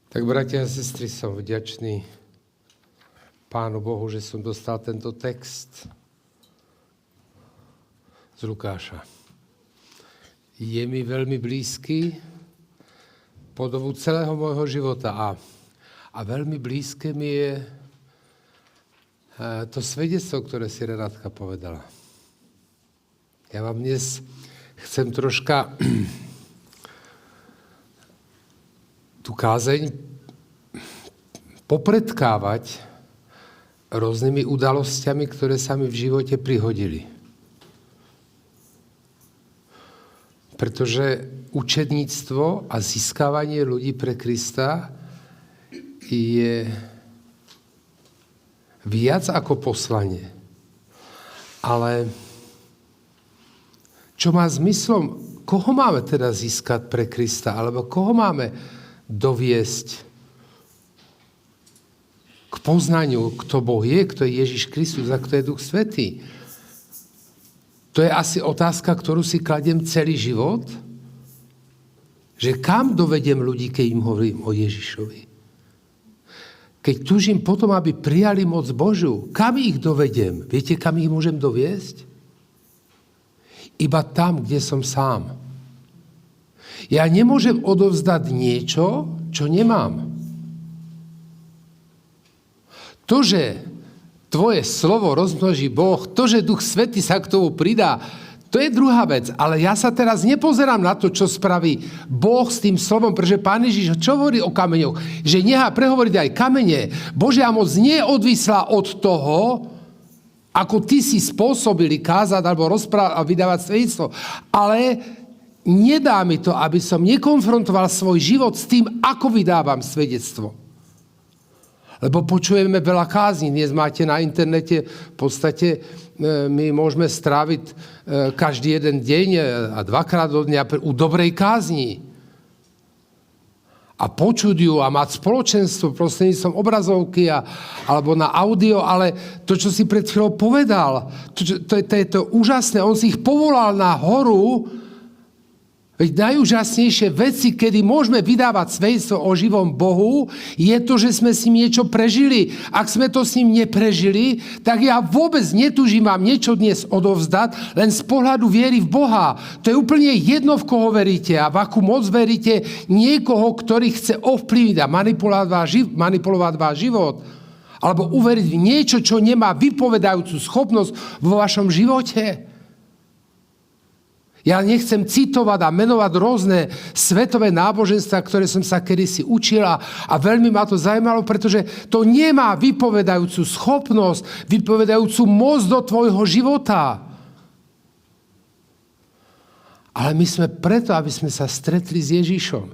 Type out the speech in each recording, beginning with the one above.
Tak, bratia a sestry, som vďačný Pánu Bohu, že som dostal tento text z Lukáša. Je mi veľmi blízky po dobu celého môjho života a veľmi blízke mi je to svedectvo, ktoré si Renátka povedala. Ja vám dnes chcem troška tú kázeň popretkávať rôznymi udalosťami, ktoré sa mi v živote prihodili. Pretože učedníctvo a získavanie ľudí pre Krista je viac ako poslanie. Ale čo má zmyslom, koho máme teda získať pre Krista? Alebo koho máme doviesť k poznaniu, kto Boh je, kto je Ježiš Kristus a kto je Duch Svätý? To je asi otázka, ktorú si kladiem celý život. Že kam dovedem ľudí, keď im hovorím o Ježišovi? Keď túžim potom, aby prijali moc Božiu, kam ich dovedem? Viete, kam ich môžem doviesť? Iba tam, kde som sám. Ja nemôžem odovzdať niečo, čo nemám. To, že tvoje slovo rozmnoží Boh, to, že Duch Svätý sa k tomu pridá, to je druhá vec. Ale ja sa teraz nepozerám na to, čo spraví Boh s tým slovom, pretože Pán Ježiš, čo hovorí o kameňoch? Že nechá prehovoriť aj kamene. Božia moc nie je odvislá od toho, ako ty si spôsobili kázať alebo rozprávať a vydávať svedectvo. Ale nedá mi to, aby som nekonfrontoval svoj život s tým, ako vydávam svedectvo. Lebo počujeme veľa kázni. Dnes máte na internete, v podstate my môžeme stráviť každý jeden deň a dvakrát do dňa u dobrej kázni. A počuť ju a mať spoločenstvo prostredníctvom obrazovky alebo na audio, ale to, čo si pred chvíľou povedal, to je to úžasné. On si ich povolal na horu. Veď najúžasnejšie veci, kedy môžeme vydávať svedectvo o živom Bohu, je to, že sme s ním niečo prežili. Ak sme to s ním neprežili, tak ja vôbec netúžim vám niečo dnes odovzdať, len z pohľadu viery v Boha. To je úplne jedno, v koho veríte a v akú moc veríte niekoho, ktorý chce ovplyvniť a manipulovať váš život. Alebo uveriť v niečo, čo nemá vypovedajúcu schopnosť vo vašom živote. Ja nechcem citovať a menovať rôzne svetové náboženstva, ktoré som sa kedysi učila a veľmi ma to zaujímalo, pretože to nemá vypovedajúcu schopnosť, vypovedajúcu moc do tvojho života. Ale my sme preto, aby sme sa stretli s Ježišom.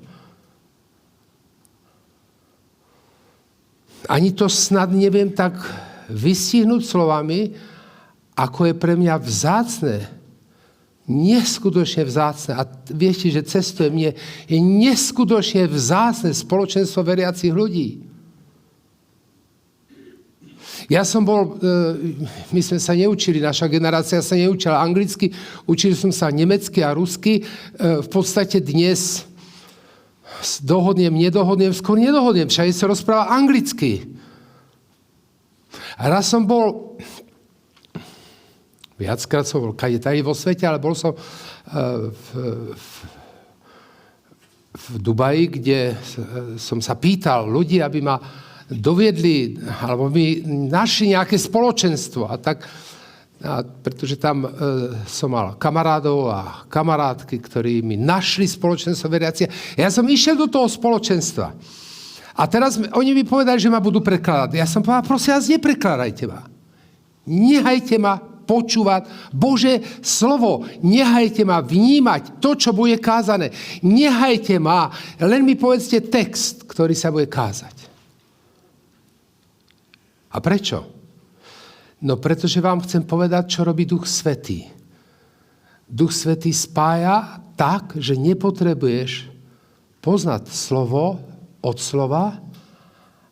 Ani to snad neviem tak vystihnúť slovami, ako je pre mňa vzácne, neskutočne vzácne. A viete, že cestuje mne je neskutočne vzácne spoločenstvo veriacich ľudí. Ja som bol, my sme sa neučili, naša generácia sa neučila anglicky, učili som sa nemecky a rusky. V podstate dnes dohodnem, nedohodnem, skôr nedohodnem. Všade sa rozpráva anglicky. A raz som bol... Viackrát som bol tady vo svete, ale bol som v Dubaji, kde som sa pýtal ľudí, aby ma doviedli, alebo mi našli nejaké spoločenstvo. Pretože tam som mal kamarádov a kamarátky, ktorí mi našli spoločenstvo veriacie. Ja som išiel do toho spoločenstva. A teraz oni mi povedali, že ma budú prekladať. Ja som povedal, prosím vás, neprekladajte ma. Nehajte ma počúvať Božie slovo. Nehajte ma vnímať to, čo bude kázané. Nehajte ma, len mi povedzte text, ktorý sa bude kázať. A prečo? No pretože vám chcem povedať, čo robí Duch Svätý. Duch Svätý spája tak, že nepotrebuješ poznať slovo od slova,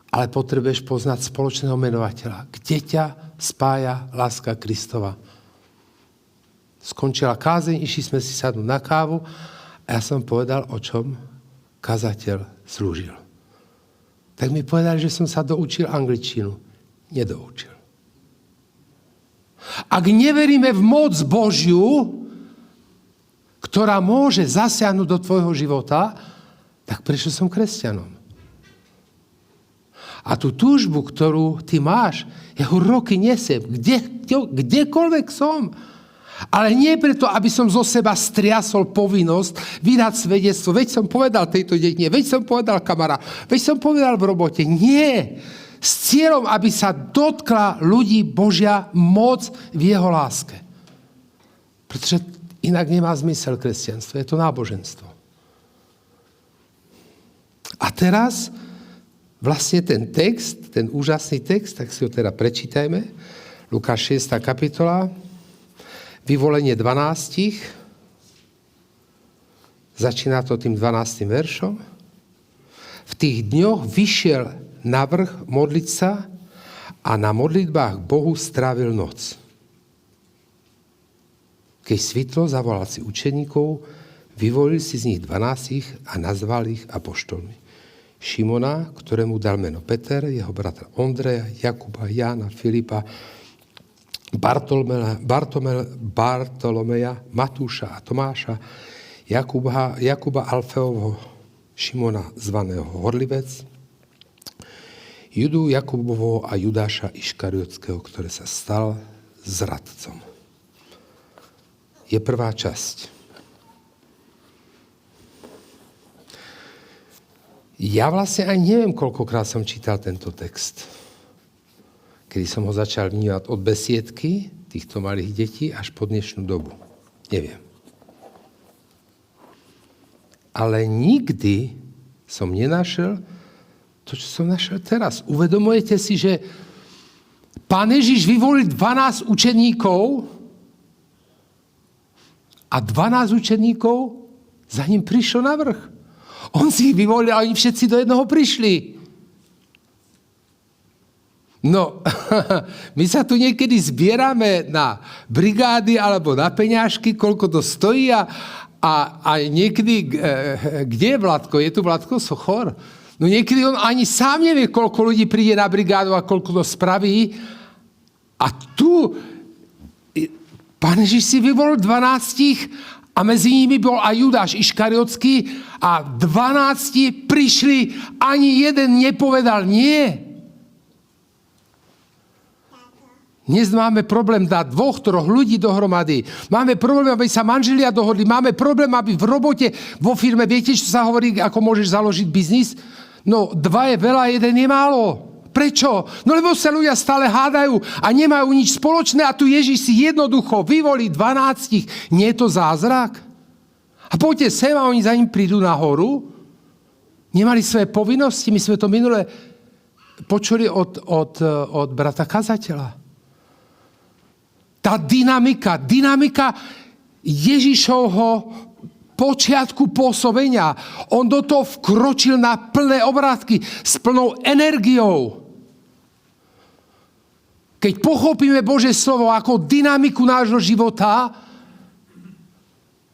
ale potrebuješ poznať spoločného menovateľa. Kde ťa spája láska Kristova? Skončila kázeň, išli sme si sadnúť na kávu a ja som povedal, o čom kazateľ slúžil. tak mi povedali, že som sa doučil angličtinu. Nedoučil. Ak neveríme v moc Božiu, ktorá môže zasiahnuť do tvojho života, tak prečo som kresťanom? A tú túžbu, ktorú ty máš, ja ho roky nesiem, kdekoľvek som. Ale nie preto, aby som zo seba striasol povinnosť vydať svedectvo. Veď som povedal tejto dedine, veď som povedal kamarát, veď som povedal v robote. Nie. S cieľom, aby sa dotkla ľudí Božia moc v jeho láske. Pretože inak nemá zmysel kresťanstvo. Je to náboženstvo. A teraz vlastne ten text, ten úžasný text, tak si ho teda prečítajme. Lukáš 6. kapitola, vyvolenie 12. Začína to tým 12. veršom. V tých dňoch vyšiel na vrch modliť sa a na modlitbách Bohu strávil noc. Keď svitlo, zavolal si učeníkov, vyvolil si z nich 12 a nazval ich apoštolmi. Šimona, ktorému dal meno Peter, jeho bratra Ondreja, Jakuba, Jána, Filipa, Bartolomeja, Matúša a Tomáša, Jakuba Alfeovho, Šimona zvaného Horlivec, Judu Jakubovho a Judáša Iškariotského, ktorý sa stal zradcom. Je prvá časť. Ja vlastne aj neviem, koľkokrát som čítal tento text. Kedy som ho začal vnímať od besiedky týchto malých detí až po dnešnú dobu. Neviem. Ale nikdy som nenašiel to, čo som našiel teraz. Uvedomujete si, že Pán Ježiš vyvolil 12 učeníkov a 12 učeníkov za ním prišlo na vrch. On si ich vyvolil a oni všetci do jednoho prišli. No, my sa tu niekedy zbierame na brigády alebo na peňažky, koľko to stojí a niekedy, kde je Vladko? Je tu Vladko Sochor? No niekedy on ani sám nevie, koľko ľudí príde na brigádu a koľko to spraví. A tu Pán Ježiš si vyvolil 12 a medzi nimi bol aj Judáš Iškariotský a 12 prišli, ani jeden nepovedal nie. Dnes máme problém dať 2-3 ľudí dohromady. Máme problém, aby sa manželia dohodli. Máme problém, aby v robote, vo firme, viete, čo sa hovorí, ako môžeš založiť biznis? No, 2 je veľa, 1 je málo. Prečo? No lebo sa ľudia stále hádajú a nemajú nič spoločné a tu Ježiš si jednoducho vyvolí 12. Nie je to zázrak? A poďte sem a oni za ním prídu nahoru. Nemali svoje povinnosti. My sme to minule počuli od brata kazateľa. Tá dynamika Ježišovho počiatku pôsobenia. On do toho vkročil na plné obrátky s plnou energiou. Keď pochopíme Božie slovo ako dynamiku nášho života,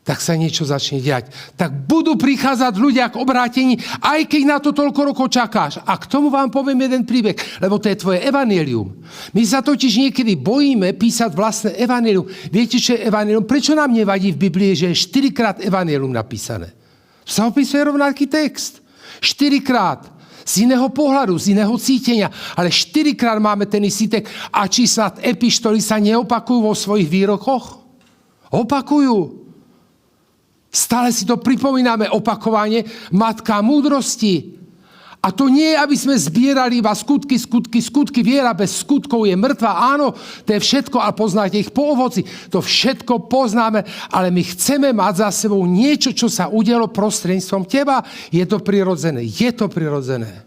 tak sa niečo začne diať. Tak budú prichádzať ľudia k obrátení, aj keď na to toľko rokov čakáš. A k tomu vám poviem jeden príbeh, lebo to je tvoje evanjelium. My sa totiž niekedy bojíme písať vlastné evanjelium. Viete, čo je evanjelium? Prečo nám nevadí v Biblii, že je 4-krát evanjelium napísané? Sa opisuje rovnaký text. 4-krát. Z iného pohľadu, z iného cítenia. Ale 4-krát máme ten istý text. A či sa epištoly sa neopakujú vo svojich výrokoch? Opakujú. Stále si to pripomíname, opakovanie, matka múdrosti. A to nie je, aby sme zbierali iba skutky. Viera bez skutkov je mŕtva. Áno, to je všetko, ale poznáte ich po ovoci. To všetko poznáme, ale my chceme mať za sebou niečo, čo sa udialo prostredníctvom teba. Je to prirodzené. Je to prirodzené.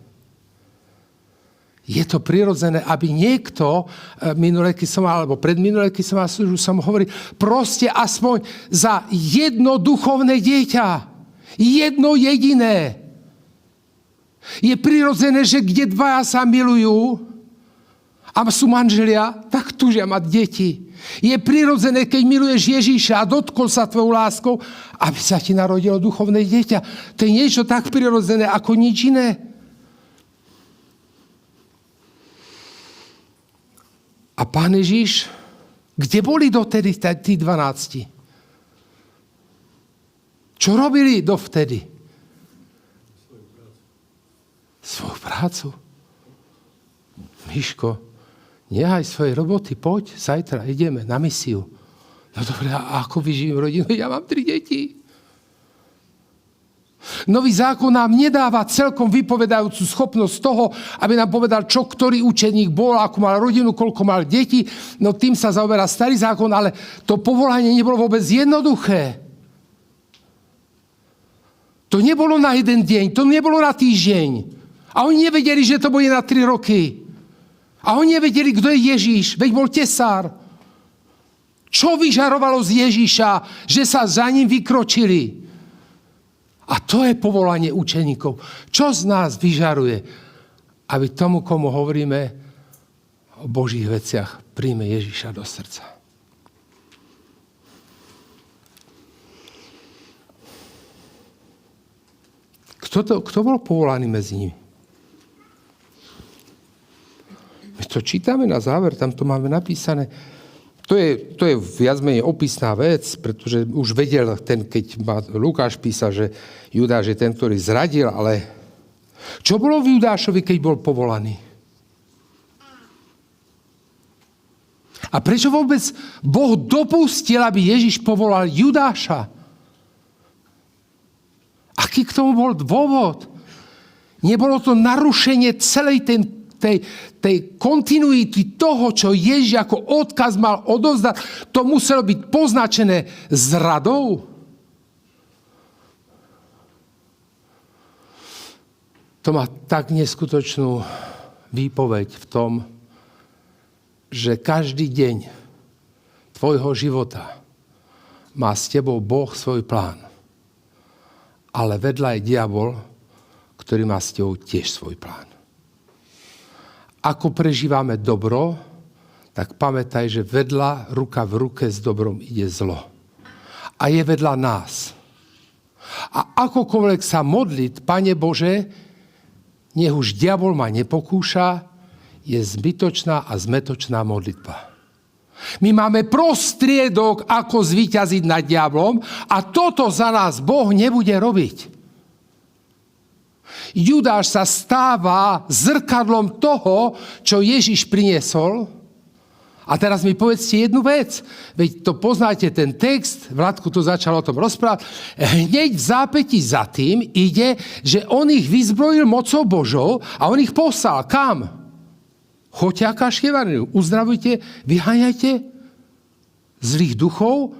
Je to prirodzené, aby niekto, predminulé, keď som vás už som hovoril, proste aspoň za jedno duchovné dieťa. Jedno jediné. Je prirodzené, že kde 2 sa milujú a sú manželia, tak túžia mať deti. Je prirodzené, keď miluješ Ježíša a dotkol sa tvojou láskou, aby sa ti narodilo duchovné dieťa. To je niečo tak prirodzené ako nič iné. A Pán Ježiš, kde boli dotedy tí 12? Čo robili dovtedy? Svoju prácu. Miško, nehaj svoje roboty, poď, zajtra ideme na misiu. No dobre, a ako vyživím rodinu? Ja mám 3 deti. Nový zákon nám nedáva celkom vypovedajúcu schopnosť toho, aby nám povedal, čo ktorý učeník bol, ako mal rodinu, koľko mal detí. No tým sa zaoberá starý zákon, ale to povolanie nebolo vôbec jednoduché. To nebolo na jeden deň, to nebolo na týždeň. A oni nevedeli, že to bude na 3 roky. A oni nevedeli, kto je Ježíš, veď bol tesár. Čo vyžarovalo z Ježíša, že sa za ním vykročili? A to je povolanie učeníkov. Čo z nás vyžaruje? Aby tomu, komu hovoríme o Božích veciach, príjme Ježíša do srdca. Kto bol povolaný medzi nimi? My to čítame na záver, tam to máme napísané. To je viac menej opisná vec, pretože už vedel ten, keď Lukáš písal, že Judáš je ten, ktorý zradil, ale čo bolo v Judášovi, keď bol povolaný? A prečo vôbec Boh dopustil, aby Ježiš povolal Judáša? Aký k tomu bol dôvod? Nebolo to narušenie celej tej kontinuity toho, čo Ježiš ako odkaz mal odovzdať, to muselo byť poznačené zradou? To má tak neskutočnú výpoveď v tom, že každý deň tvojho života má s tebou Boh svoj plán. Ale vedľa je diabol, ktorý má s tebou tiež svoj plán. Ako prežívame dobro, tak pamätaj, že vedľa, ruka v ruke s dobrom ide zlo. A je vedľa nás. A akokoľvek sa modliť, Pane Bože, nech už diabol ma nepokúša, je zbytočná a zmetočná modlitba. My máme prostriedok, ako zvíťaziť nad diablom a toto za nás Boh nebude robiť. Judáš sa stáva zrkadlom toho, čo Ježiš priniesol. A teraz mi povedzte jednu vec. Veď to poznáte, ten text, Vladku to začal o tom rozprávať. Hneď v zápätí za tým ide, že on ich vyzbrojil mocou Božou a on ich poslal. Kam? Choďte a kážte evanjelium. Uzdravujte, vyháňajte zlých duchov.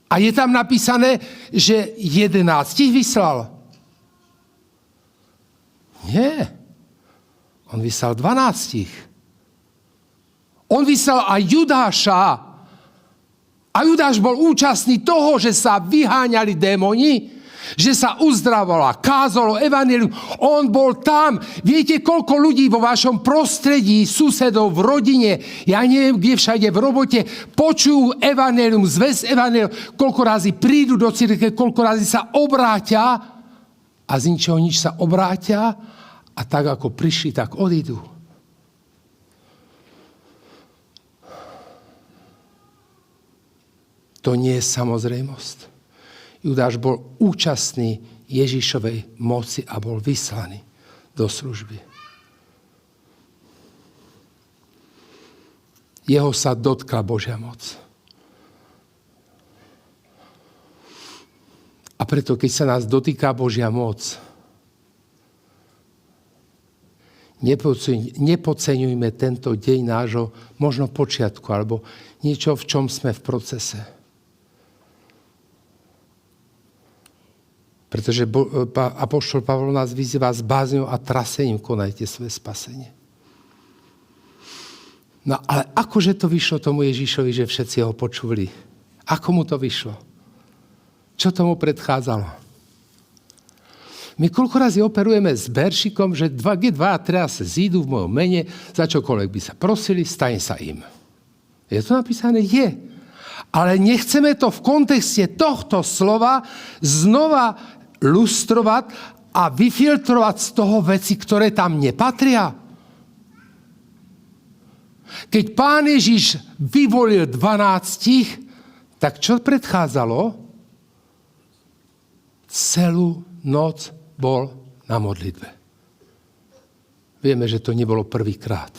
A je tam napísané, že 11 ich vyslal. Nie. On vyslal 12. On vyslal aj Judáša. A Judáš bol účastný toho, že sa vyháňali démoni, že sa uzdravovala, kázalo evanjelium. On bol tam. Viete, koľko ľudí vo vašom prostredí, susedov, v rodine, ja neviem, kde všade v robote, počujú evanjelium, zväz evanjelium, koľko razy prídu do cirkvi, koľko razy sa obrátia a z ničoho nič sa obrátia a tak, ako prišli, tak odídu. To nie je samozrejmosť. Judáš bol účastný Ježišovej moci a bol vyslaný do služby. Jeho sa dotkla Božia moc. A preto, keď sa nás dotýka Božia moc, nepodceňujme tento deň nášho možno počiatku alebo niečo, v čom sme v procese. Pretože apoštol Pavol nás vyzýva s bázňou a trasením konajte svoje spasenie. No ale akože to vyšlo tomu Ježišovi, že všetci ho počuli? Ako mu to vyšlo? Čo tomu predchádzalo? My koľko razy operujeme s veršikom, že dva a teraz zídu v mojom mene, za čokoľvek by sa prosili, stane sa im. Je to napísané? Je. Ale nechceme to v kontexte tohto slova znova lustrovať a vyfiltrovať z toho veci, ktoré tam nepatria. Keď Pán Ježiš vyvolil 12, tak čo predchádzalo? Celú noc bol na modlitbe. Vieme, že to nebolo prvýkrát.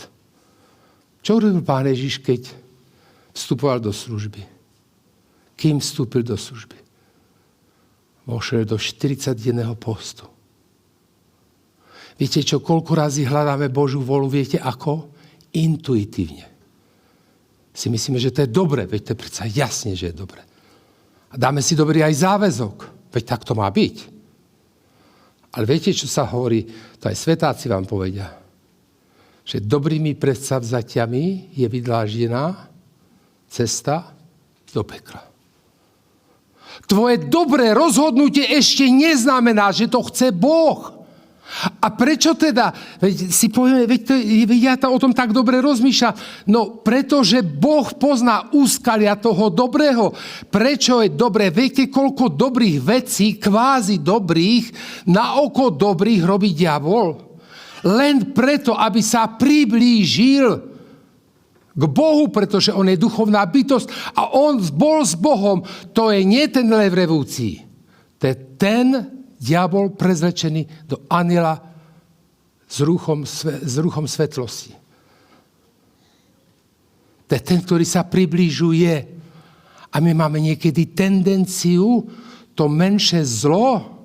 Čo robil Pán Ježiš, keď vstupoval do služby? Kým vstúpil do služby? Vošiel do 40-denného postu. Viete čo, koľko razy hľadáme Božiu vôľu, viete ako? Intuitívne. Si myslíme, že to je dobre, veď to je predsa jasne, že je dobre. A dáme si dobrý aj záväzok, veď tak to má byť. Ale viete, čo sa hovorí, to aj svetáci vám povedia, že dobrými predsavzatiami je vydláždená cesta do pekla. Tvoje dobré rozhodnutie ešte neznamená, že to chce Boh. A prečo teda? Veď si povieme, veď ja o tom tak dobre rozmýšľam. No, pretože Boh pozná úskalia toho dobrého. Prečo je dobré? Viete, koľko dobrých vecí, kvázi dobrých, na oko dobrých robí diabol? Len preto, aby sa priblížil k Bohu, pretože on je duchovná bytosť a on bol s Bohom. To je nie ten lev revúci. To je ten diabol prezlečený do anjela s ruchom svetlosti. To je ten, ktorý sa približuje. A my máme niekedy tendenciu to menšie zlo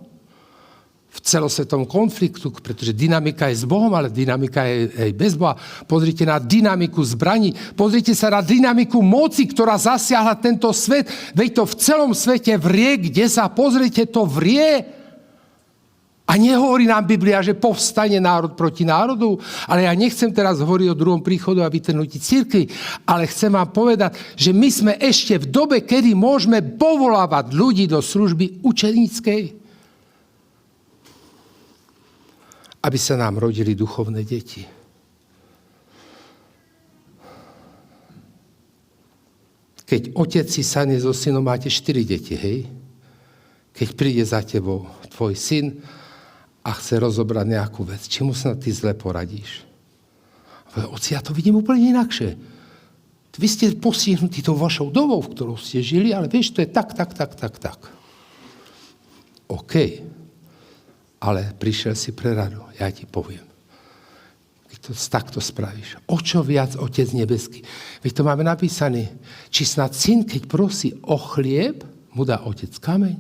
v celosvetovom konfliktu, pretože dynamika je s Bohom, ale dynamika je aj bez Boha. Pozrite na dynamiku zbraní, pozrite sa na dynamiku moci, ktorá zasiahla tento svet. Veď to v celom svete vrie, kde sa pozrite, to vrie. A nehovorí nám Biblia, že povstane národ proti národu, ale ja nechcem teraz hovoriť o druhom príchodu a vytrhnutí cirkvi, ale chcem vám povedať, že my sme ešte v dobe, kedy môžeme povolávať ľudí do služby učeníckej, aby sa nám rodili duchovné deti. Keď otec si sadne so synom, máte 4 deti, hej? Keď príde za tebou tvoj syn a chce rozobrať nejakú vec, či mu sa ty zle poradíš? Oci, ja to vidím úplne inakšie. Vy ste postihnutí tou vašou dobou, v ktorou ste žili, ale vieš, to je tak. OK. Ale prišiel si pre radu, ja ti poviem. Keď to takto spravíš. O čo viac Otec nebeský? Veď to máme napísané. Či snad syn, keď prosí o chlieb, mu dá Otec kameň?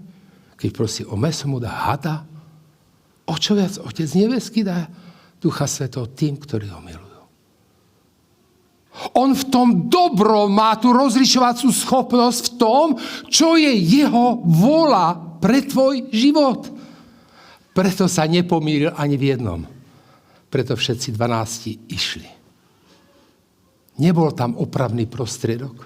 Keď prosí o mäso, mu dá hada? O čo viac Otec nebeský dá Ducha Svätého tým, ktorí ho milujú? On v tom dobrom má tú rozlišovacú schopnosť v tom, čo je jeho vôľa pre tvoj život. Preto sa nepomýlil ani v jednom. Preto všetci 12 išli. Nebol tam opravný prostriedok.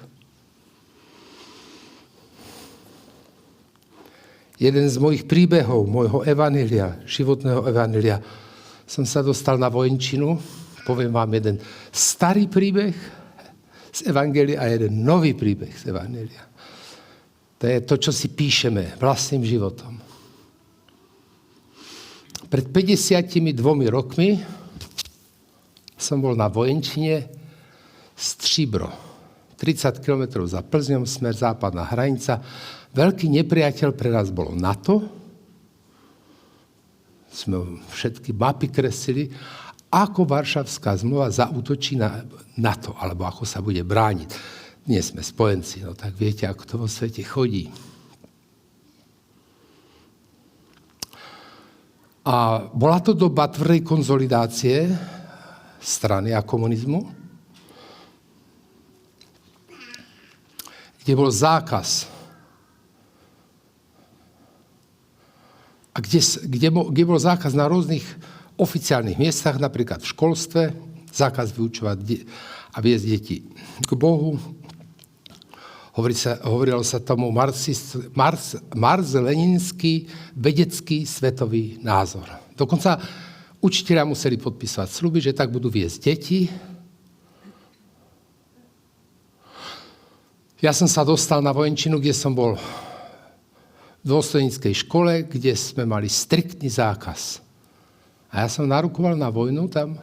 Jeden z mojich príbehov, môjho evanjelia, životného evanjelia, som sa dostal na vojenčinu. Poviem vám jeden starý príbeh z evanjelia a jeden nový príbeh z evanjelia. To je to, čo si píšeme vlastným životom. Pred 52 rokmi som bol na vojenčine Stříbro. 30 km za Plzňom, smer západná hranica. Veľký nepriateľ pre nás bolo NATO. Sme všetky mapy kreslili, ako Varšavská zmluva zaútočí na NATO, alebo ako sa bude brániť. Dnes sme spojenci, no tak viete, ako to vo svete chodí. A bola to doba tvrdej konzolidácie strany a komunizmu, kde bol zákaz. A kde bol zákaz na rôznych oficiálnych miestach, napríklad v školstve, zákaz vyučovať a viesť deti k Bohu. Hovorilo sa tomu marx-leninský vedecký svetový názor. Dokonca učitelia museli podpísať sľuby, že tak budú viesť deti. Ja som sa dostal na vojenčinu, kde som bol v dôstojníckej škole, kde sme mali striktný zákaz. A ja som narukoval na vojnu tam.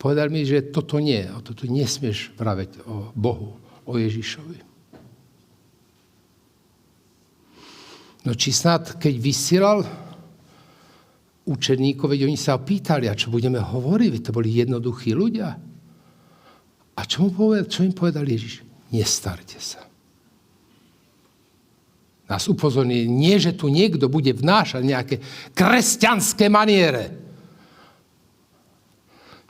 povedal mi, že toto nesmieš vraveť o Bohu, o Ježišovi. No či snad, keď vysielal učeníkov, veď oni sa pýtali, a čo budeme hovoriť? To boli jednoduchí ľudia. A čo im povedal Ježiš? Nestarte sa. Nás upozorní, nie, že tu niekto bude vnášať nejaké kresťanské maniere.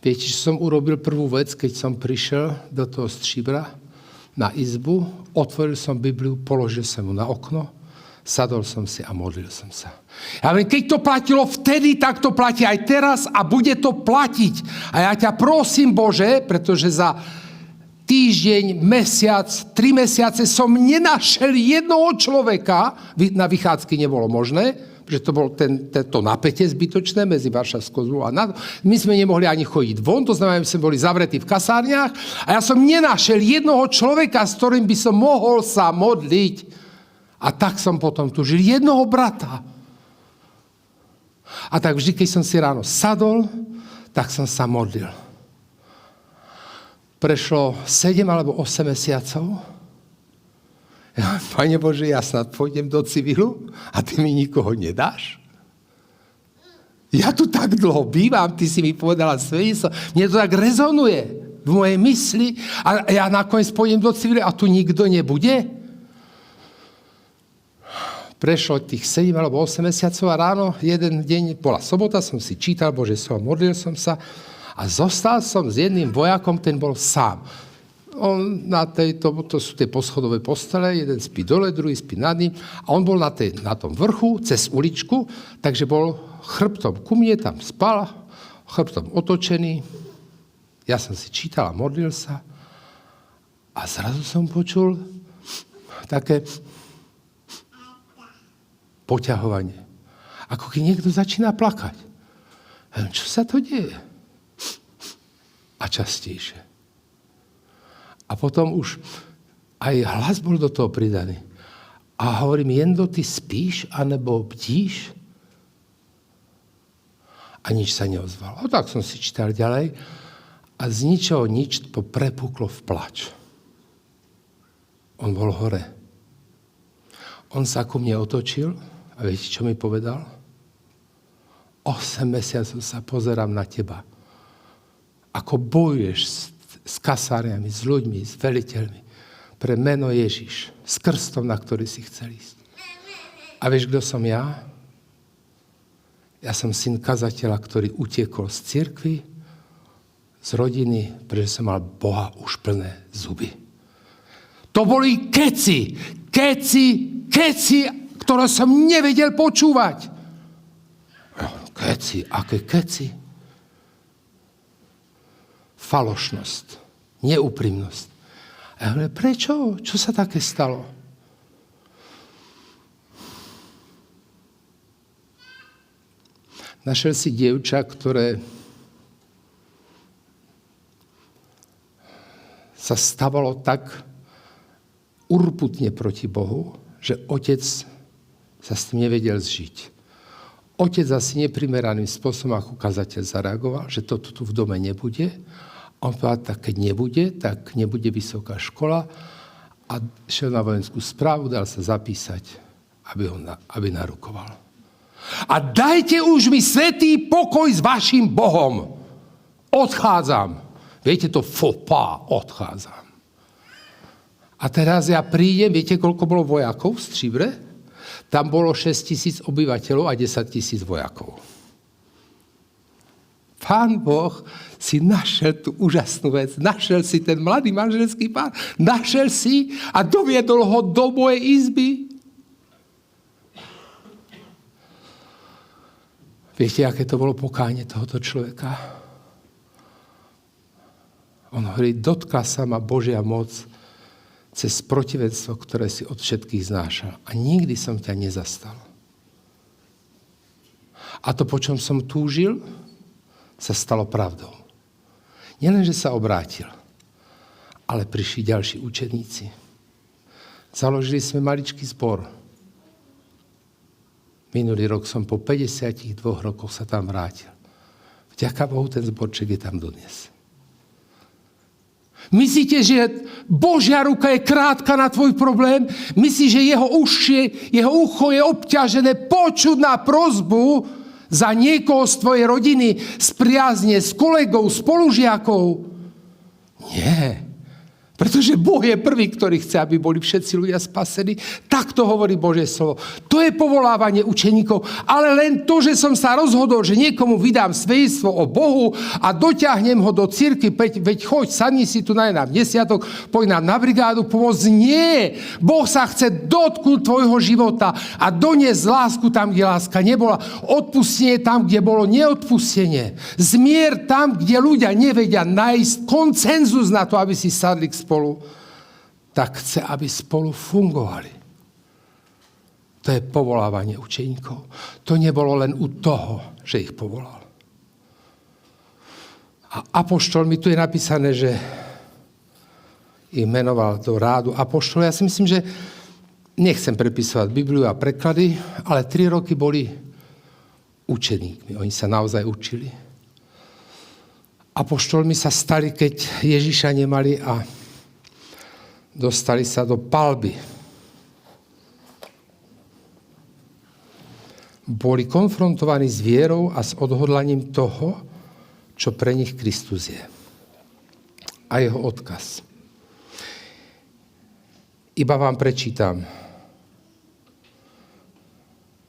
Viete, že som urobil prvú vec, keď som prišiel do toho Stříbra na izbu, otvoril som Bibliu, položil som ju na okno, sadol som si a modlil som sa. Ja viem, keď to platilo vtedy, tak to platí aj teraz a bude to platiť. A ja ťa prosím, Bože, pretože za týždeň, mesiac, 3 mesiace som nenašiel jednoho človeka, na vychádzky nebolo možné, že to bolo to napätie zbytočné medzi Varšavskou zmluvou a NATO. My sme nemohli ani chodiť von, to znamená, že sme boli zavretí v kasárniach a ja som nenašiel jednoho človeka, s ktorým by som mohol sa modliť. A tak som potom tužil jednoho brata. A tak vždy, keď som si ráno sadol, tak som sa modlil. Prešlo 7 alebo 8 mesiacov. Ja, Pane Bože, ja snad pôjdem do civilu a ty mi nikoho nedáš? Ja tu tak dlho bývam, ty si mi povedala svedectvo. Mne to tak rezonuje v mojej mysli a ja nakoniec pôjdem do civilu a tu nikto nebude? Prešlo tých 7 alebo 8 mesiacov a ráno, jeden deň, bola sobota, som si čítal Božie slovo, modlil som sa a zostal som s jedným vojakom, ten bol sám. On to sú tie poschodové postele, jeden spí dole, druhý spí nad ním a on bol na tom vrchu, cez uličku, takže bol chrbtom ku mne, tam spal, chrbtom otočený. Ja som si čítal a modlil sa a zrazu som počul také poťahovanie. Ako keď niekto začína plakať. Čo sa to deje? A častejšie. A potom už aj hlas bol do toho pridaný. A hovorím, Jendo, ty spíš, anebo bdíš? A nič sa neozvalo. A tak som si čítal ďalej a z ničoho nič to prepuklo v plač. On bol hore. On sa ku mne otočil a viete, čo mi povedal? 8 mesiacov sa pozerám na teba. Ako bojuješ s kasárňami, s ľuďmi, s veliteľmi pre meno Ježiš, s krstom, na ktorý si chcel ísť. A vieš, kto som ja? Ja som syn kazateľa, ktorý utiekol z cirkvi, z rodiny, pretože som mal Boha už plné zuby. To boli keci, ktoré som nevedel počúvať. Keci, aké keci? Falošnosť, neúprimnosť. A ja hovorím, prečo? Čo sa také stalo? Našiel si dievča, ktoré sa stávalo tak urputne proti Bohu, že otec sa s tým nevedel zžiť. Otec asi neprimeraným spôsobom, ako kazateľ zareagoval, že toto tu v dome nebude. On povedal, tak keď nebude, tak nebude vysoká škola a šiel na vojenskú správu, dal sa zapísať, aby narukoval. A dajte už mi svätý pokoj s vašim Bohom. Odchádzam. Viete to, fopá, odchádzam. A teraz ja prídem, viete, koľko bolo vojakov v Stříbre? Tam bolo 6 000 obyvateľov a 10 000 vojakov. Pán Boh si našiel tú úžasnú vec. Našiel si ten mladý manželský pár. Našiel si a doviedol ho do mojej izby. Viete, aké to bolo pokánie tohoto človeka? On hovorí, dotkla sa ma Božia moc cez protivenstvo, ktoré si od všetkých znášal. A nikdy som ťa nezastal. A to, po čom som túžil, sa stalo pravdou. Nielen, že sa obrátil, ale prišli ďalší učeníci. Založili sme maličký zbor. Minulý rok som po 52 rokoch sa tam vrátil. Vďaka Bohu ten zborček je tam dodnes. Myslíte, že Božia ruka je krátka na tvoj problém? Myslíš, že jeho ucho je obťažené počuť na prosbu za niekoho z tvojej rodiny, z priazne, s kolegou, spolužiakov? Nie. Pretože Boh je prvý, ktorý chce, aby boli všetci ľudia spasení. Tak to hovorí Božie slovo. To je povolávanie učeníkov. Ale len to, že som sa rozhodol, že niekomu vydám svedectvo o Bohu a dotiahnem ho do cirkvi, veď choď, sadni si tu nám desiatok, poď nám na brigádu pomôcť. Nie! Boh sa chce dotknúť tvojho života a doniesť lásku tam, kde láska nebola. Odpustenie tam, kde bolo neodpustenie. Zmier tam, kde ľudia nevedia nájsť konsenzus na to, aby si sadli k spolu, tak chce, aby spolu fungovali. To je povolávanie učeníkov. To nebolo len u toho, že ich povolal. A apoštol, mi tu je napísané, že ich menoval do rádu apoštol. Ja si myslím, že nechcem prepisovať Bibliu a preklady, ale 3 roky boli učeníkmi. Oni sa naozaj učili. Apoštolmi sa stali, keď Ježiša nemali a dostali sa do palby. Boli konfrontovaní s vierou a s odhodlaním toho, čo pre nich Kristus je. A jeho odkaz. Iba vám prečítam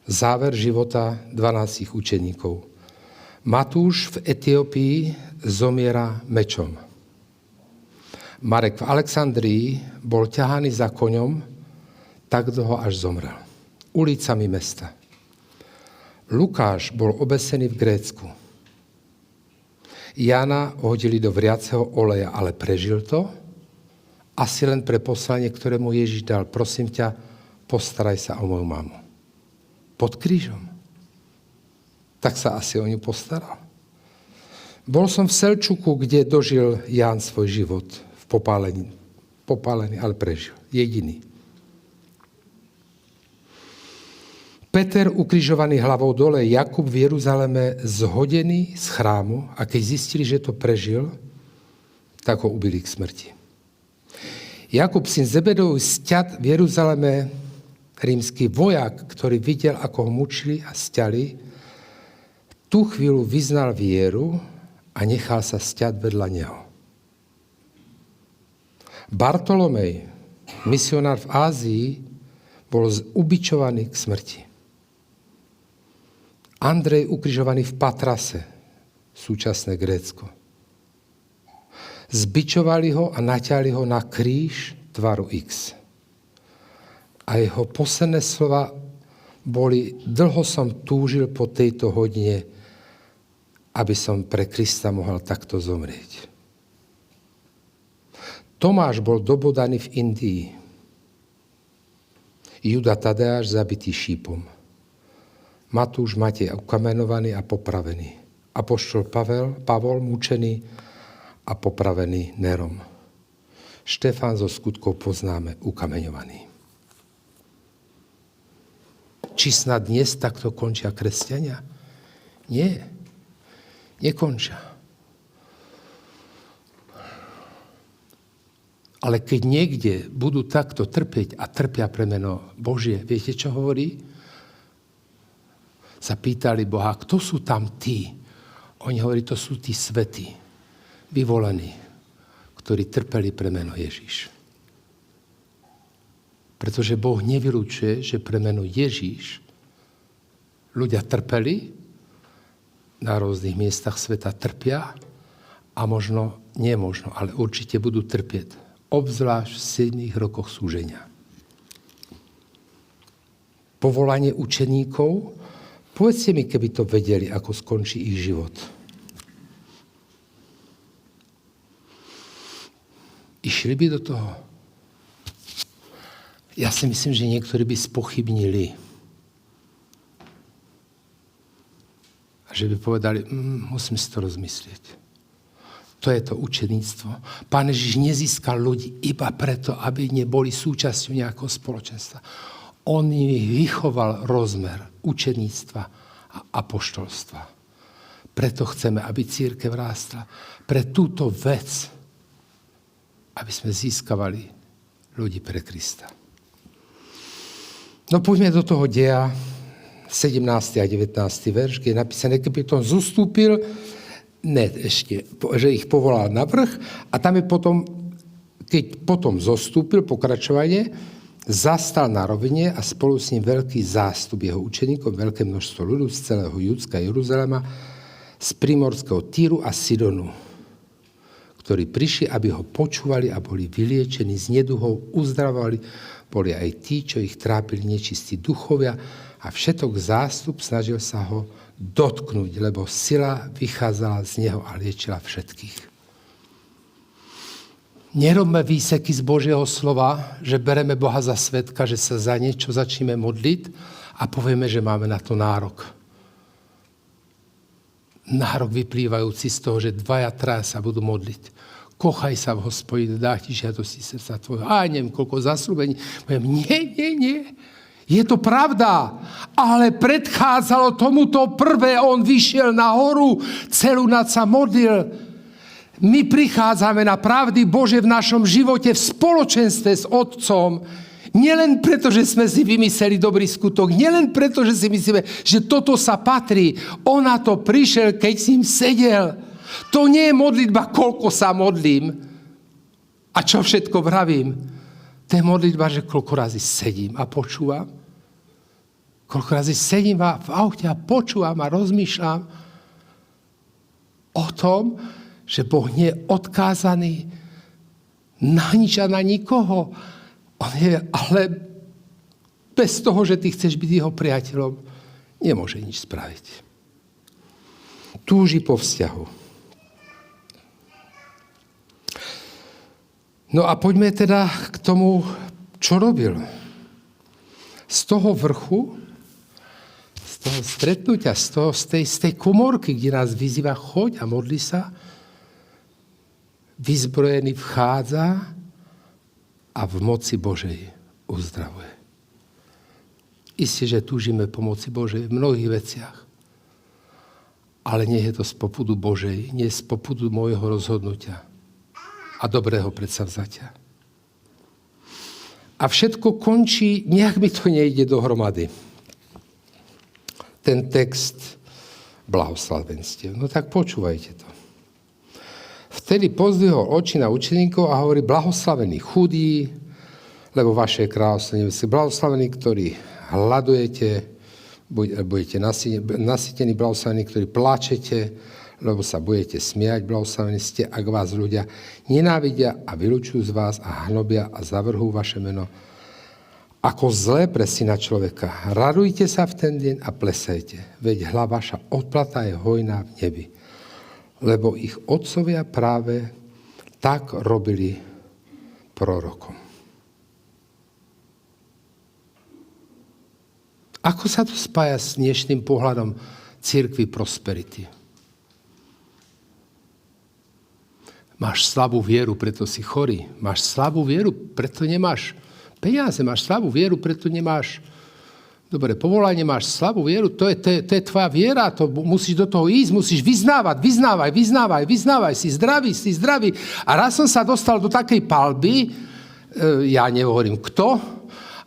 záver života 12 učeníkov. Matúš v Etiópii zomiera mečom. Marek v Alexandrii bol ťahaný za koňom, tak dlho až zomrel. Ulicami mesta. Lukáš bol obesený v Grécku. Jána hodili do vriaceho oleja, ale prežil to. Asi len pre poslanie, ktoré mu Ježiš dal. Prosím ťa, postaraj sa o moju mamu. Pod krížom. Tak sa asi o ňu postaral. Bol som v Selčuku, kde dožil Ján svoj život v popálení, ale prežil. Jediný. Peter ukrižovaný hlavou dole, Jakub v Jeruzaleme zhodený z chrámu a keď zistili, že to prežil, tak ho ubili k smrti. Jakub, syn Zebedov, sťat v Jeruzaleme, rímsky vojak, ktorý videl, ako ho mučili a sťali, tú chvíľu vyznal vieru a nechal sa sťať vedľa neho. Bartolomej, misionár v Ázii, bol ubičovaný k smrti. Andrej ukrižovaný v Patrase, súčasné Grécko. Zbičovali ho a naťali ho na kríž tvaru X. A jeho posledné slova boli: dlho som túžil po tejto hodine, aby som pre Krista mohol takto zomrieť. Tomáš bol dobodaný v Indii. Juda Tadeáš zabitý šípom. Matúš Matej ukamenovaný a popravený. Apoštol Pavol mučený a popravený Nerom. Štefán zo skutkov poznáme, ukameňovaný. Či snad dnes takto končia kresťania? Nie. Nekončia. Ale keď niekde budú takto trpieť a trpia pre meno Božie, viete, čo hovorí? Sa pýtali Boha, kto sú tam tí? Oni hovorí, to sú tí svätí, vyvolení, ktorí trpeli pre meno Ježiš. Pretože Boh nevylučuje, že pre meno Ježiš ľudia trpeli, na rôznych miestach sveta trpia a nemožno, ale určite budú trpieť. Obzvlášť v 7 rokoch súženia. Povolanie učeníkov, povedzte mi, keby to vedeli, ako skončí ich život. Išli by do toho? Ja si myslím, že niektorí by spochybnili. A že by povedali, musím si to rozmyslieť. To je to učeníctvo. Pán Ježiš nezískal ľudí iba preto, aby neboli súčasťou nejakého spoločenstva. On ich vychoval rozmer učeníctva a apoštolstva. Preto chceme, aby cirkev rástla. Pre túto vec aby sme získavali ľudí pre Krista. No poďme do toho Deja, 17. a 19. verš, kde je napísané, keby to zostúpil, že ich povolal na vrch a tam je potom, keď potom zostúpil, pokračovanie, zastal na rovine a spolu s ním veľký zástup jeho učeníkov, veľké množstvo ľudí z celého Judska a Jeruzalema, z primorského Týru a Sidonu, ktorí prišli, aby ho počúvali a boli vyliečení z neduhov, uzdravovali, boli aj tí, čo ich trápili nečistí duchovia a všetok zástup snažil sa ho dotknúť, lebo sila vychádzala z neho a liečila všetkých. Nerobme výseky z Božieho slova, že bereme Boha za svedka, že sa za niečo začneme modliť a povieme, že máme na to nárok. Nárok vyplývajúci z toho, že 2-3 sa budú modliť. Kochaj sa v Hospodine, dá ti žiadosti srdca tvojho. A neviem, koľko zasľúbení. Poviem, nie. Je to pravda, ale predchádzalo tomuto prvé. On vyšiel na horu, celú noc sa modlil. My prichádzame na pravdy Bože v našom živote v spoločenstve s Otcom. Nielen preto, že sme si vymysleli dobrý skutok, nielen preto, že si myslíme, že toto sa patrí. On na to prišiel, keď s ním sedel. To nie je modlitba, koľko sa modlím a čo všetko vravím. To je modlitba, že koľko razy sedím a počúvam. Koľko razy sedím v aute a počúvam a rozmýšľam o tom, že Boh nie je odkázaný na nič a na nikoho. On je, ale bez toho, že ty chceš byť jeho priateľom, nemôže nič spraviť. Túži po vzťahu. No a poďme teda k tomu, čo robil. Z toho vrchu, z toho stretnutia, z tej komórky, kde nás vyzýva, choď a modli sa, vyzbrojený vchádza a v moci Božej uzdravuje. Isté, že túžime po moci Božej v mnohých veciach. Ale nie je to z popudu Božej, nie z popudu môjho rozhodnutia a dobrého predsavzatia. A všetko končí, nejak mi to nejde dohromady. Ten text blahoslavenstiev. No tak počúvajte to. Vtedy pozdvihol oči na učeníkov a hovorí, blahoslavení chudí, lebo vaše kráľovstvo nebesí. Blahoslavení, ktorí hľadujete, budete nasytení, blahoslavení, ktorí plačete, lebo sa budete smiať, blahoslavení ste, ak vás ľudia nenávidia a vylučujú z vás a hnobia a zavrhú vaše meno ako zlé pre syna človeka. Radujte sa v ten deň a plesajte, veď hlava vaša odplata je hojná v nebi. Lebo ich otcovia práve tak robili prorokom. Ako sa to spája s dnešným pohľadom cirkvi prosperity? Máš slabú vieru, preto si chorý. Máš slabú vieru, preto nemáš peniaze. Máš slabú vieru, preto nemáš dobré povolanie, máš slabú vieru. To je tvoja viera. To musíš do toho ísť, musíš vyznávať. Si zdravý. A raz som sa dostal do takej palby, ja nehovorím kto,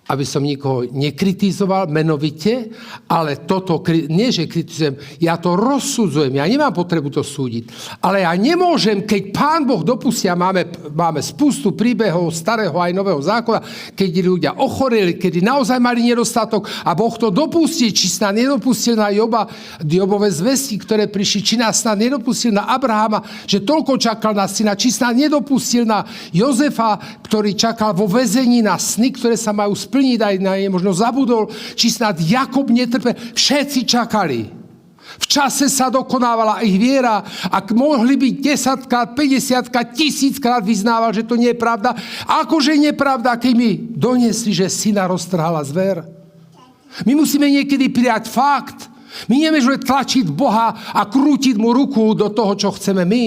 aby som nikoho nekritizoval menovite, ale toto, nie že kritizujem, ja to rozsudzujem, ja nemám potrebu to súdiť. Ale ja nemôžem, keď Pán Boh dopustia, máme spustu príbehov starého aj nového zákona, keď ľudia ochoreli, kedy naozaj mali nedostatok a Boh to dopustí, či snad nedopustil na Jobove zvesti, ktoré prišli, či nás snad nedopustil na Abrahama, že toľko čakal na syna, či snad nedopustil na Jozefa, ktorý čakal vo väzení na sny, ktoré sa majú splniť, aj na nej možno zabudol, či snad Jakob netrpel. Všetci čakali. V čase sa dokonávala ich viera. Ak mohli byť 10-krát, 50-krát, 1000-krát vyznával, že to nie je pravda. Akože nie je pravda, keď mi doniesli, že syna roztrhala zver. My musíme niekedy prijať fakt. My nemôžeme tlačiť Boha a krútiť mu ruku do toho, čo chceme my.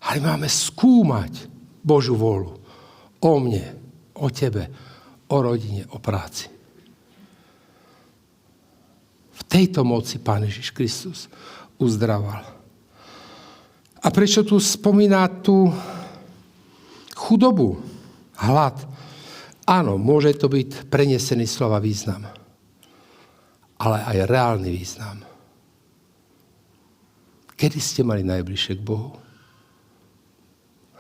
Ale máme skúmať Božiu vôľu. O mne, o tebe, o rodine, o práci. V tejto moci Pán Ježiš Kristus uzdraval. A prečo tu spomína tú chudobu, hlad. Áno, môže to byť prenesený slova význam, ale aj reálny význam. Kedy ste mali najbližšie k Bohu?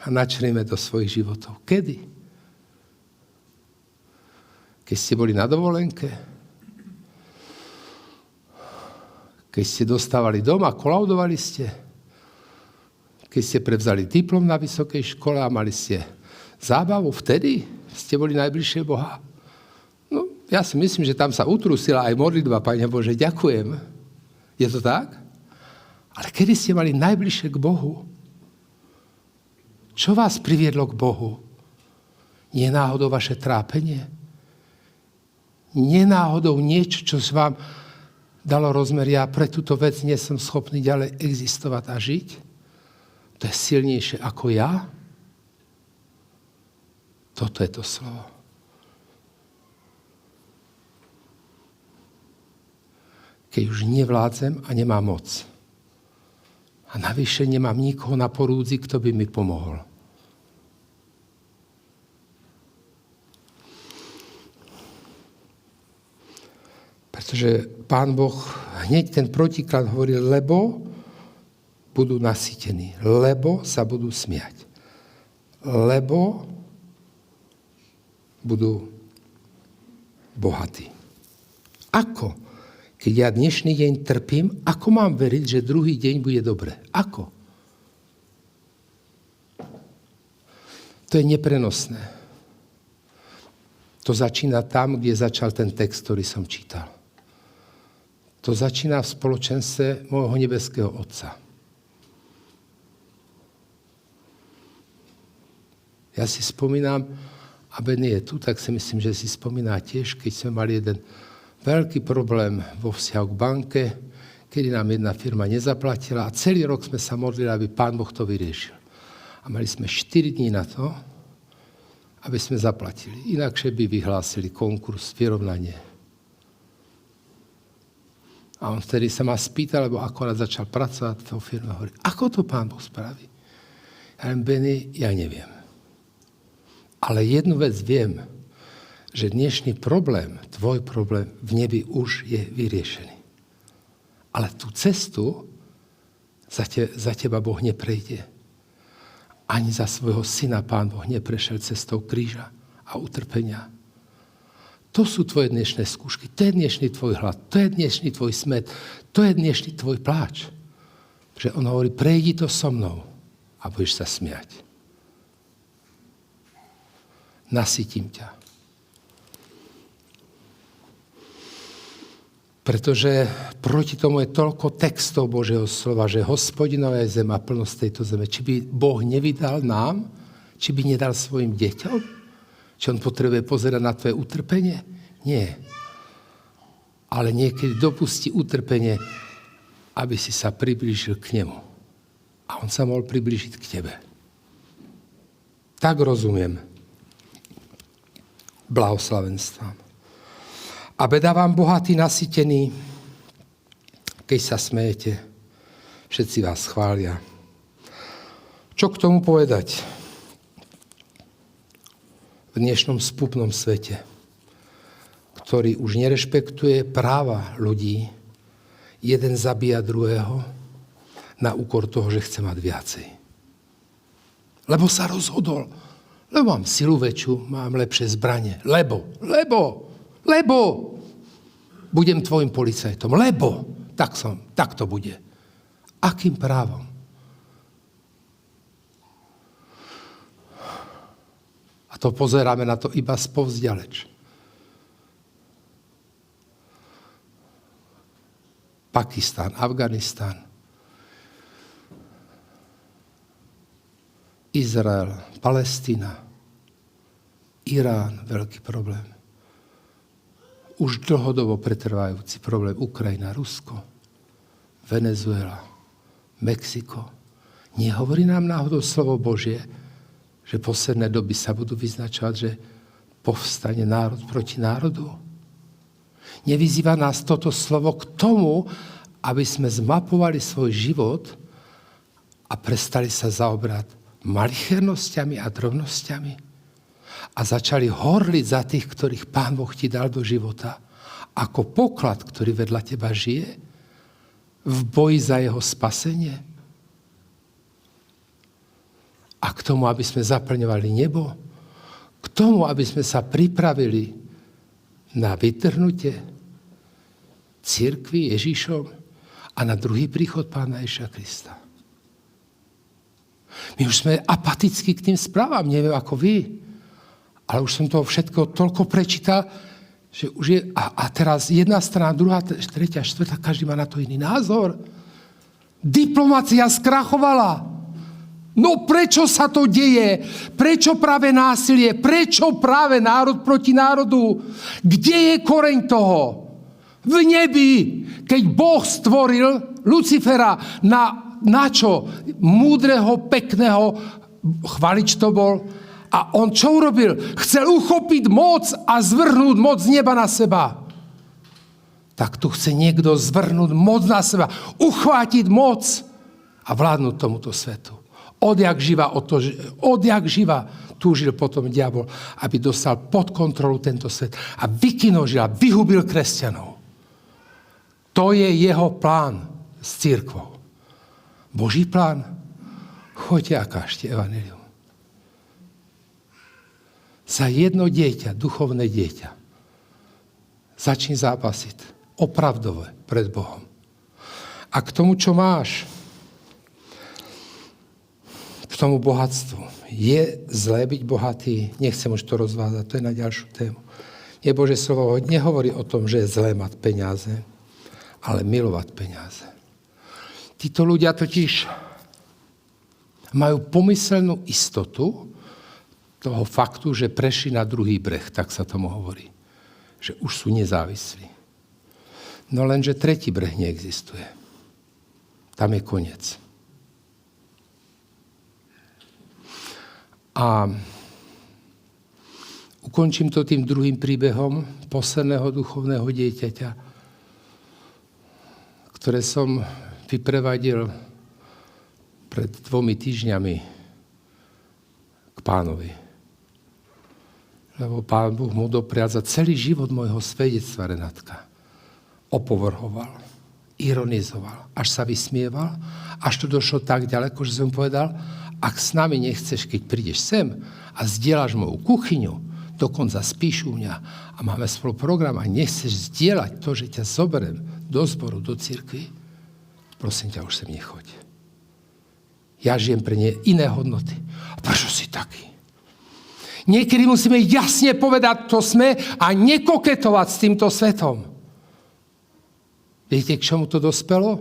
A načrime do svojich životov. Kedy? Keď ste boli na dovolenke? Keď ste dostávali doma, kolaudovali ste? Keď ste prevzali diplom na vysokej škole a mali ste zábavu? Vtedy ste boli najbližšie Boha? No, ja si myslím, že tam sa utrusila aj modlitba, Pane Bože, ďakujem. Je to tak? Ale kedy ste mali najbližšie k Bohu? Čo vás priviedlo k Bohu? Nie náhodou vaše trápenie? Nie náhodou niečo, čo vám dalo rozmer, ja pre túto vec nie som schopný ďalej existovať a žiť? To je silnejšie ako ja? Toto je to slovo. Keď už nevládzem a nemám moc. A navyše nemám nikoho na porúdzi, kto by mi pomohol. Pretože Pán Boh hneď ten protiklad hovoril, lebo budú nasýtení, lebo sa budú smiať, lebo budú bohatí. Ako? Keď ja dnešný deň trpím, ako mám veriť, že druhý deň bude dobre? Ako? To je neprenosné. To začína tam, kde začal ten text, ktorý som čítal. To začína v spoločenstve môjho nebeského Otca. Ja si spomínam, a Ben je tu, tak si myslím, že si spomíná tiež, keď sme mali jeden veľký problém vo vzťahu k banke, kedy nám jedna firma nezaplatila a celý rok sme sa modlili, aby Pán Boh to vyriešil. A mali sme 4 dní na to, aby sme zaplatili. Inakšie by vyhlásili konkurs, vyrovnanie. A on vtedy sa ma spýtal, lebo akorát začal pracovať v tej firme, hovorí, ako to Pán Boh spraví? Ja len, Benny, ja neviem. Ale jednu vec viem, že dnešný problém, tvoj problém v nebi už je vyriešený. Ale tú cestu za teba Boh neprejde. Ani za svojho syna Pán Boh neprešiel cestou kríža a utrpenia. To sú tvoje dnešné skúšky, to je dnešný tvoj hlad, to je dnešný tvoj smäd, to je dnešný tvoj pláč. Že on hovorí, prejdi to so mnou a budeš sa smiať. Nasytím ťa. Pretože proti tomu je toľko textov Božieho slova, že Hospodinova je zem a plnosť tejto zeme. Či by Boh nevydal nám, či by nedal svojim deťom? Či on potrebuje pozerať na tvoje utrpenie? Nie. Ale niekedy dopustí utrpenie, aby si sa priblížil k nemu. A on sa mohol priblížiť k tebe. Tak rozumiem blahoslavenstvám. A beda vám bohatí nasytení, keď sa smejete, všetci vás chvália. Čo k tomu povedať? V dnešnom spupnom svete, ktorý už nerešpektuje práva ľudí, jeden zabíja druhého na úkor toho, že chce mať viacej. Lebo sa rozhodol, lebo mám silu väčšiu, mám lepšie zbranie, lebo budem tvojim policajtom, lebo tak to bude. Akým právom? A to pozeráme na to iba spovzďaleč. Pakistán, Afganistán, Izrael, Palestína, Irán, veľký problém. Už dlhodobo pretrvajúci problém Ukrajina, Rusko, Venezuela, Mexiko. Nehovorí nám náhodou slovo Božie, že posledné doby sa budú vyznačovať, že povstane národ proti národu? Nevyzýva nás toto slovo k tomu, aby sme zmapovali svoj život a prestali sa zaobrať malichernosťami a drobnosťami a začali horliť za tých, ktorých Pán Boh ti dal do života, ako poklad, ktorý vedľa teba žije, v boji za jeho spasenie. A k tomu, aby sme zaplňovali nebo, k tomu, aby sme sa pripravili na vytrhnutie cirkvi Ježišom a na druhý príchod Pána Ježiša Krista. My už sme apatickí k tým správam, neviem ako vy, ale už som toho všetko toľko prečítal, že už je, a teraz jedna strana, druhá, tretia, štvrtá, každý má na to iný názor. Diplomácia skrachovala. No prečo sa to deje? Prečo práve násilie? Prečo práve národ proti národu? Kde je koreň toho? V nebi, keď Boh stvoril Lucifera na čo? Múdreho, pekného, chvalič to bol. A on čo urobil? Chcel uchopiť moc a zvrhnúť moc z neba na seba. Tak tu chce niekto zvrhnúť moc na seba, uchvátiť moc a vládnuť tomuto svetu. Odjak živa túžil potom diabol, aby dostal pod kontrolu tento svet a vykinožil a vyhubil kresťanov. To je jeho plán s cirkvou. Boží plán? Choďte a kážte evanjelium. Za jedno dieťa, duchovné dieťa, začni zápasiť opravdové pred Bohom. A k tomu, čo máš, k tomu bohatstvu. Je zlé byť bohatý? Nechcem už to rozvázať, to je na ďalšiu tému. Nie, Božie slovo nehovorí o tom, že je zlé mať peniaze, ale milovať peniaze. Títo ľudia totiž majú pomyselnú istotu toho faktu, že prešli na druhý breh, tak sa tomu hovorí. Že už sú nezávislí. No lenže tretí breh neexistuje. Tam je koniec. A ukončím to tým druhým príbehom posledného duchovného dieťaťa, ktoré som vyprevadil pred 2 týždňami k Pánovi. Lebo Pán Boh mu doprial za celý život môjho svedectva, Renátka. Opovrhoval, ironizoval, až sa vysmieval, až to došlo tak ďaleko, že som povedal, ak s nami nechceš, keď prídeš sem a zdieľaš moju kuchyňu, dokonca spíš u mňa a máme spolu program a nechceš zdieľať to, že ťa zoberiem do zboru, do cirkvi, prosím ťa, už sem nechoď. Ja žijem pre ne iné hodnoty. A prečo si taký? Niekedy musíme jasne povedať, to sme a nekoketovať s týmto svetom. Viete, k čomu to dospelo?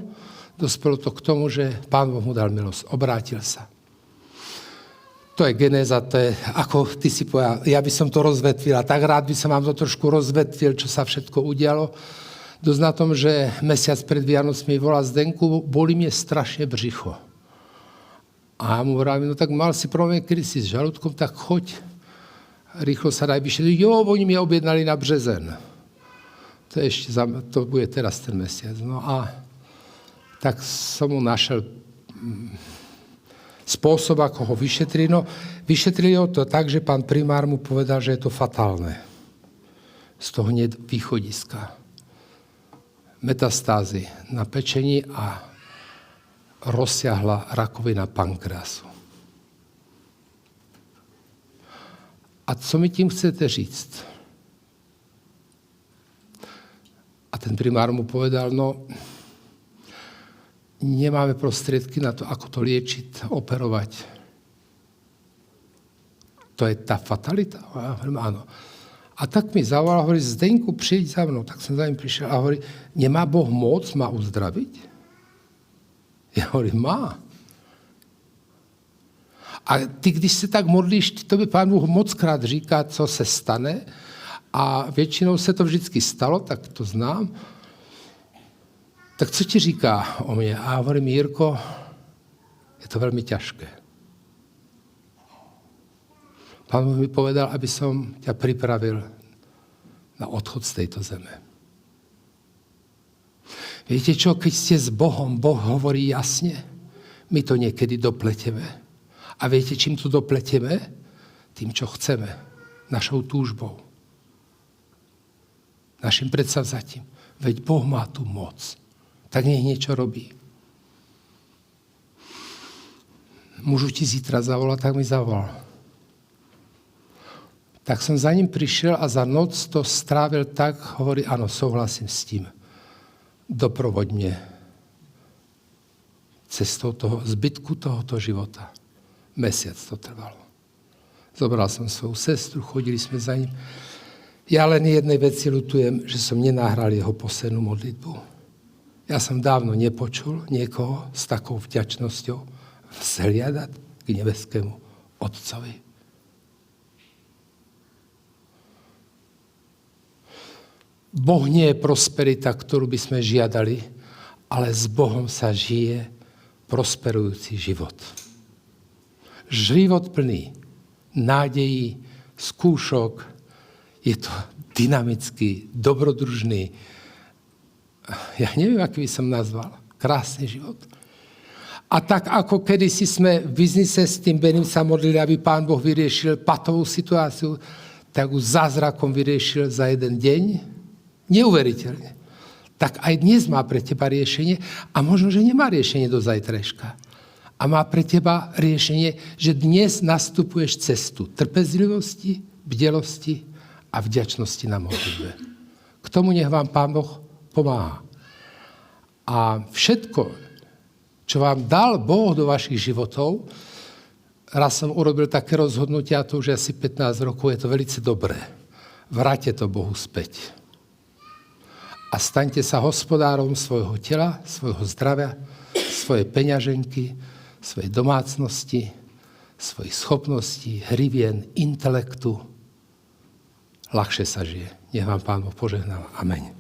Dospelo to k tomu, že Pán Boh mu dal milosť. Obrátil sa. To je genéza, to je, ako ty si povedal, ja by som to rozvetvil a tak rád by som vám to trošku rozvetvil, čo sa všetko udialo. Dosť na tom, že mesiac pred Vianocmi volá Zdenku, bolí mi strašne břicho. A ja mu vravím, no tak mal si problém kedysi s žalúdkom, tak choď. Rýchlo sa daj vyšetriť. Jo, oni mi objednali na březen. To bude teraz ten mesiac. No a tak som mu našiel spôsob, ako ho vyšetriť. No, vyšetrili ho to tak, že pán primár mu povedal, že je to fatálne. Z toho nie východiska. Metastázy na pečení a rozsiahla rakovina pankreasu. A co mi tím chcete říct? A ten primár mu povedal, no, nemáme prostriedky na to, ako to liečiť, operovať. To je tá fatalita? A ja hovorím, áno. A tak mi zavolal, hovorí, Zdenku, príď za mnou. Tak som za ním prišiel a hovorí, nemá Boh moc ma uzdraviť? Ja hovorím, má. A ty, když se tak modlíš, to by Pán Bůh mockrát říká, co se stane. A většinou se to vždycky stalo, tak to znám. Tak co ti říká o mne? A hovorím, Jirko, je to veľmi ťažké. Pán Boh mi povedal, aby som ťa pripravil na odchod z tejto zeme. Viete čo, keď ste s Bohom, Boh hovorí jasne, my to niekedy dopleteme. A viete, čím to dopletieme? Tým, čo chceme. Našou túžbou. Našim predsavzatím. Veď Boh má tú moc. Tak nech niečo robí. Môžu ti zítra zavolať, tak mi zavolal. Tak som za ním prišiel a za noc to strávil tak, hovorí, áno, súhlasím s tým. Doprovoď mne cestou toho zbytku tohoto života. Mesiac to trvalo. Zobral som svoju sestru, chodili sme za ním. Ja len jednej veci ľutujem, že som nenahral jeho poslednú modlitbu. Ja som dávno nepočul niekoho s takou vďačnosťou vzhliadať k nebeskému Otcovi. Boh nie je prosperita, ktorú by sme žiadali, ale s Bohom sa žije prosperujúci život. Život plný nádejí, skúšok, je to dynamický, dobrodružný, ja neviem, aký by som nazval, krásny život. A tak, ako kedysi sme v biznise s tým Benim sa modlili, aby Pán Boh vyriešil patovú situáciu, tak už zázrakom vyriešil za jeden deň. Neuveriteľne. Tak aj dnes má pre teba riešenie a možno, že nemá riešenie do zajtrajška. A má pre teba riešenie, že dnes nastupuješ cestu trpezlivosti, bdelosti a vďačnosti na modlitbe. K tomu nech vám Pán Boh pomáha. A všetko, čo vám dal Boh do vašich životov, raz som urobil také rozhodnutie, a to už asi 15 rokov, je to veľmi dobré. Vráťte to Bohu späť. A staňte sa hospodárom svojho tela, svojho zdravia, svojej peňaženky, svojej domácnosti, svojich schopností, hrivien, intelektu. Ľahšie sa žije. Nech vám Pán Boh požehnal. Ameň.